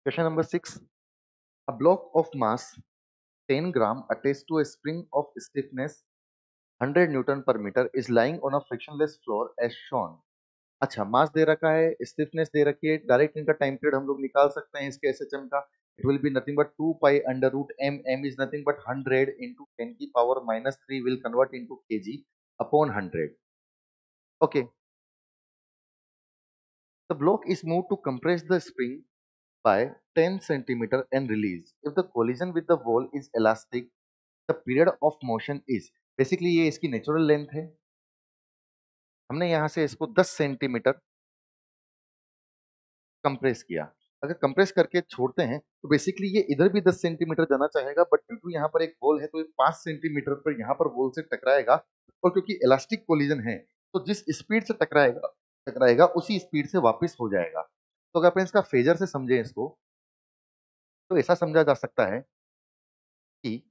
Question number 6. A block of mass 10 gram attached to a spring of stiffness 100 Newton per meter is lying on a frictionless floor as shown. अच्छा, मास दे रखा है, stiffness दे रखी है, direct इनका time period हम लोग निकाल सकते हैं इसके एसएचएम का. It will be nothing but 2 pi under root M. M is nothing but 100 into 10 की power minus 3 will convert into kg upon 100. Okay. The block is moved to compress the spring by 10 centimeter and release. If the collision with the wall is elastic, the period of motion is. Basically ये इसकी natural length है. हमने यहां से इसको 10 centimetre compress किया. अगर compress करके छोड़ते हैं तो बेसिकली ये इधर भी 10 सेंटीमीटर जाना चाहेगा, बट ड्यू टू यहाँ पर एक होल है तो ये 5 सेंटीमीटर पर यहाँ पर होल से टकराएगा. और क्योंकि इलास्टिक कोलिजन है तो जिस स्पीड से टकराएगा टकराएगा उसी स्पीड से वापस हो जाएगा. तो अगर अपन इसका फेजर से समझे इसको तो ऐसा समझा जा सकता है कि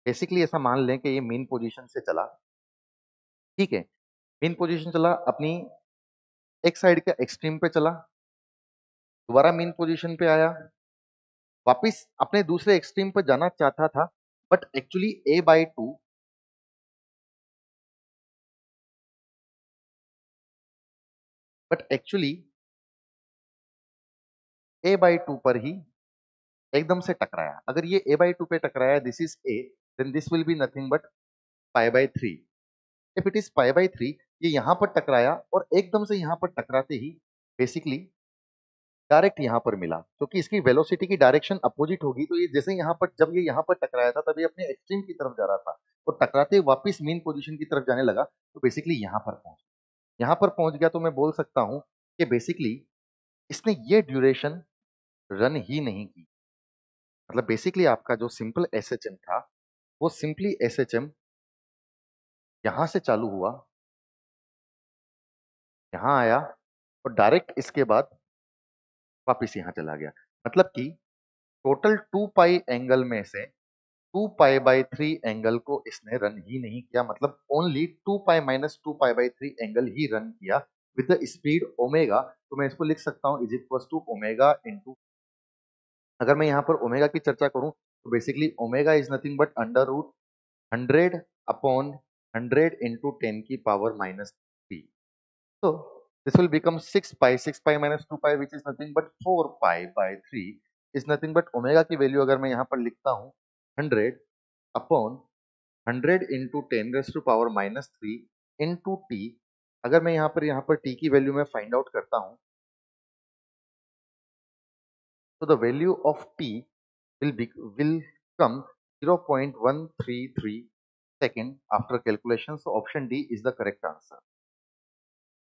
बेसिकली ऐसा मान लें कि ये मेन पोजीशन से चला. ठीक है, मेन पोजीशन चला, अपनी एक साइड के एक्सट्रीम पे चला, दोबारा मेन पोजीशन पे आया, वापिस अपने दूसरे एक्सट्रीम पर जाना चाहता था, बट एक्चुअली a/2 पर ही एकदम से टकराया. अगर ये a/2 पे टकराया, this is a, then this will be nothing but π/3. If it is π/3, ये यहाँ पर टकराया और एकदम से यहाँ पर टकराते ही बेसिकली डायरेक्ट यहाँ पर मिला, क्योंकि इसकी वेलोसिटी की डायरेक्शन अपोजिट होगी. तो ये जैसे यहाँ पर, जब ये यहाँ पर टकराया था तब ये अपने एक्सट्रीम की तरफ जा रहा था और टकराते वापस मेन पोजीशन की तरफ जाने लगा, तो बेसिकली यहाँ पर पहुंच गया. तो मैं बोल सकता हूँ कि बेसिकली इसने ये ड्यूरेशन रन ही नहीं की. मतलब बेसिकली आपका जो सिंपल एसएचएम था वो सिंपली एसएचएम यहाँ से चालू हुआ, यहाँ आया और डायरेक्ट इसके बाद वापिस यहाँ चला गया. मतलब कि टोटल 2 पाई एंगल में से 2π/3 एंगल को इसने रन ही नहीं किया. मतलब ओनली 2π - 2π/3 एंगल ही रन किया विद द स्पीड ओमेगा. तो मैं इसको लिख सकता हूँ is equal to omega into, अगर मैं यहाँ पर ओमेगा की चर्चा करूँ तो basically omega is nothing but under root 100 upon 100 into 10 की power -3. So this will become 6π. 6π - 2π which is nothing but 4π/3 is nothing but omega की वैल्यू अगर मैं यहाँ पर लिखता हूँ 100 upon 100 into 10 raised to power -3 into t. अगर मैं यहाँ पर t की वैल्यू में फाइंड आउट करता हूँ तो the value of t will come 0.133 second after calculation. So option D is the correct answer.